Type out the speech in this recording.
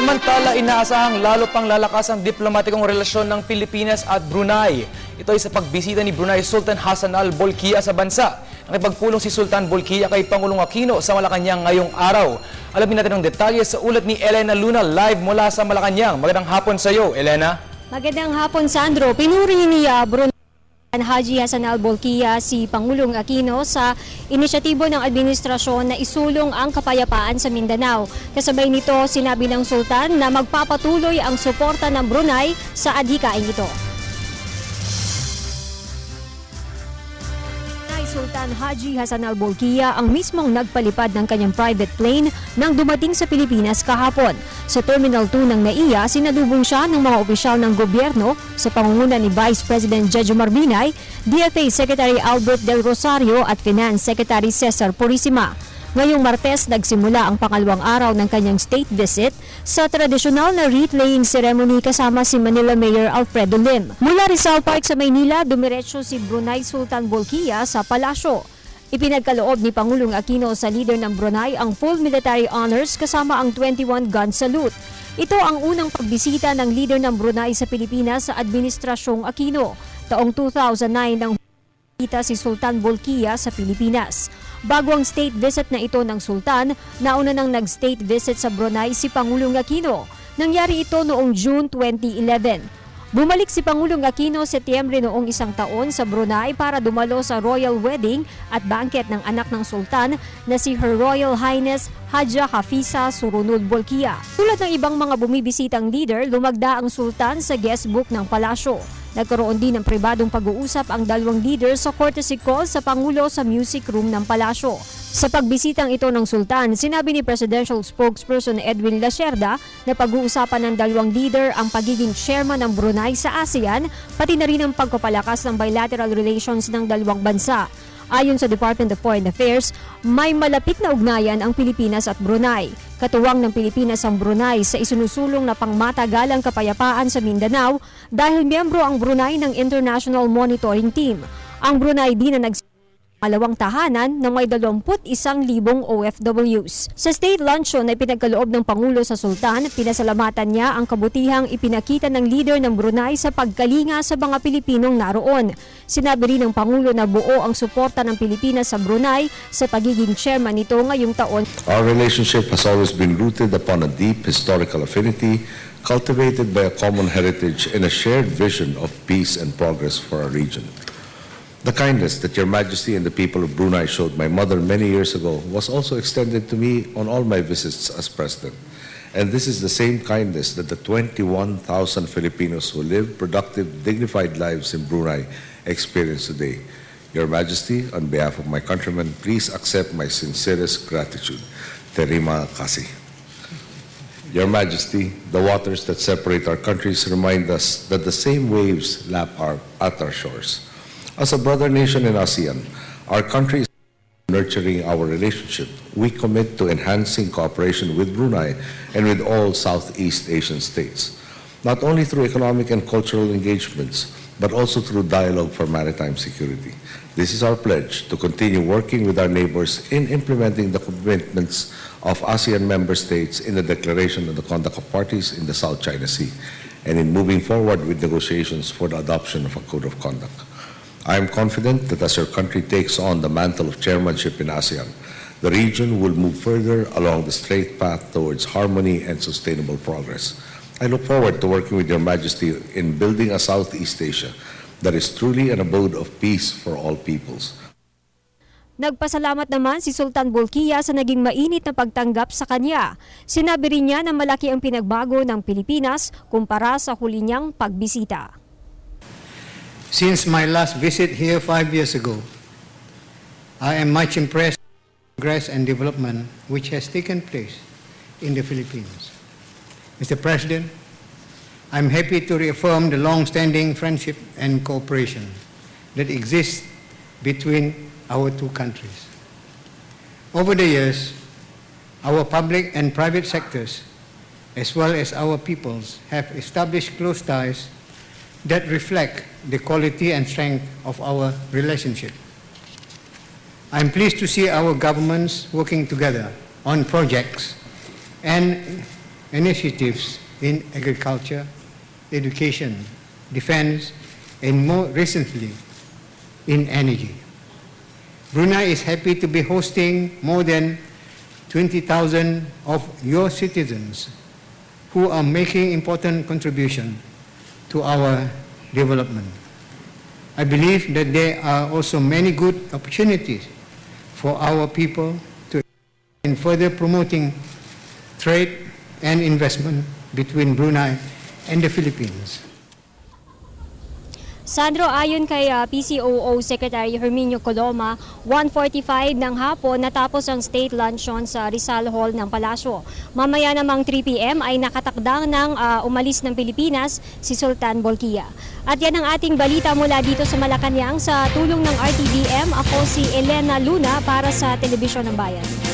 Samantala, inaasahang lalo pang lalakas ang diplomatikong relasyon ng Pilipinas at Brunei. Ito ay sa pagbisita ni Brunei Sultan Hassan Al Bolkiah sa bansa. Nakipagpulong si Sultan Bolkiah kay Pangulong Aquino sa Malacanang ngayong araw. Alamin natin ang detalye sa ulat ni Elena Luna live mula sa Malacanang. Magandang hapon sa iyo, Elena. Magandang hapon, Sandro. Pinuri ni Brunei Haji Hassan Al Bolkiah si Pangulong Aquino sa inisyatibo ng administrasyon na isulong ang kapayapaan sa Mindanao. Kasabay nito, sinabi ng Sultan na magpapatuloy ang suporta ng Brunei sa adhikain ito. Sultan Haji Hassan Al Bolkiah ang mismong nagpalipad ng kanyang private plane nang dumating sa Pilipinas kahapon. Sa Terminal 2 ng NAIA, sinalubong siya ng mga opisyal ng gobyerno sa pangunguna ni Vice President Jejomar Binay, DFA Secretary Albert Del Rosario at Finance Secretary Cesar Purisima. Ngayong Martes, nagsimula ang pangalawang araw ng kanyang state visit sa tradisyonal na wreath-laying ceremony kasama si Manila Mayor Alfredo Lim. Mula Rizal Park sa Maynila, dumiretso si Brunei Sultan Bolkiah sa palasyo. Ipinagkaloob ni Pangulong Aquino sa leader ng Brunei ang full military honors kasama ang 21-gun salute. Ito ang unang pagbisita ng leader ng Brunei sa Pilipinas sa Administrasyong Aquino. Taong 2009 nang kita si Sultan Bolkiah sa Pilipinas. Bago ang state visit na ito ng Sultan, nauna nang nag-state visit sa Brunei si Pangulong Aquino. Nangyari ito noong June 2011. Bumalik si Pangulong Aquino Setyembre noong isang taon sa Brunei para dumalo sa royal wedding at banquet ng anak ng Sultan na si Her Royal Highness Haja Hafizah Surunul Bolkiah. Tulad ng ibang mga bumibisitang leader, lumagda ang Sultan sa guest book ng palasyo. Nagkaroon din ng pribadong pag-uusap ang dalawang leader sa courtesy call sa Pangulo sa music room ng palasyo. Sa pagbisitang ito ng Sultan, sinabi ni Presidential Spokesperson Edwin Lacerda na pag-uusapan ng dalawang leader ang pagiging chairman ng Brunei sa ASEAN, pati na rin ang pagpapalakas ng bilateral relations ng dalawang bansa. Ayon sa Department of Foreign Affairs, may malapit na ugnayan ang Pilipinas at Brunei. Katuwang ng Pilipinas ang Brunei sa isinusulong na pangmatagalang kapayapaan sa Mindanao dahil miyembro ang Brunei ng International Monitoring Team. Ang Brunei din na malawang tahanan na may 21,000 OFWs. Sa state luncheon na ipinagkaloob ng Pangulo sa Sultan, pinasalamatan niya ang kabutihang ipinakita ng leader ng Brunei sa pagkalinga sa mga Pilipinong naroon. Sinabi rin ng Pangulo na buo ang suporta ng Pilipinas sa Brunei sa pagiging chairman nito ngayong taon. Our relationship has always been rooted upon a deep historical affinity, cultivated by a common heritage and a shared vision of peace and progress for our region. The kindness that Your Majesty and the people of Brunei showed my mother many years ago was also extended to me on all my visits as President. And this is the same kindness that the 21,000 Filipinos who live productive, dignified lives in Brunei experience today. Your Majesty, on behalf of my countrymen, please accept my sincerest gratitude. Terima kasih. Your Majesty, the waters that separate our countries remind us that the same waves lap at our shores. As a brother nation in ASEAN, our country is nurturing our relationship. We commit to enhancing cooperation with Brunei and with all Southeast Asian states, not only through economic and cultural engagements, but also through dialogue for maritime security. This is our pledge to continue working with our neighbors in implementing the commitments of ASEAN member states in the Declaration on the Conduct of Parties in the South China Sea, and in moving forward with negotiations for the adoption of a code of conduct. I am confident that as your country takes on the mantle of chairmanship in ASEAN, the region will move further along the straight path towards harmony and sustainable progress. I look forward to working with Your Majesty in building a Southeast Asia that is truly an abode of peace for all peoples. Nagpasalamat naman si Sultan Bolkiah sa naging mainit na pagtanggap sa kanya. Sinabi rin niya na malaki ang pinagbago ng Pilipinas kumpara sa huli niyang pagbisita. Since my last visit here 5 years ago, I am much impressed with the progress and development which has taken place in the Philippines. Mr. President, I'm happy to reaffirm the long-standing friendship and cooperation that exists between our two countries. Over the years, our public and private sectors, as well as our peoples, have established close ties that reflect the quality and strength of our relationship. I'm pleased to see our governments working together on projects and initiatives in agriculture, education, defense, and more recently, in energy. Brunei is happy to be hosting more than 20,000 of your citizens who are making important contribution to our development. I believe that there are also many good opportunities for our people to in further promoting trade and investment between Brunei and the Philippines. Sandro, ayon kay PCOO Secretary Herminio Coloma, 1:45 ng hapon natapos ang state luncheon sa Rizal Hall ng Palasyo. Mamaya namang 3 p.m. ay nakatakdang ng umalis ng Pilipinas si Sultan Bolkiah. At yan ang ating balita mula dito sa Malacanang sa tulong ng RTVM. Ako si Elena Luna para sa Telebisyon ng Bayan.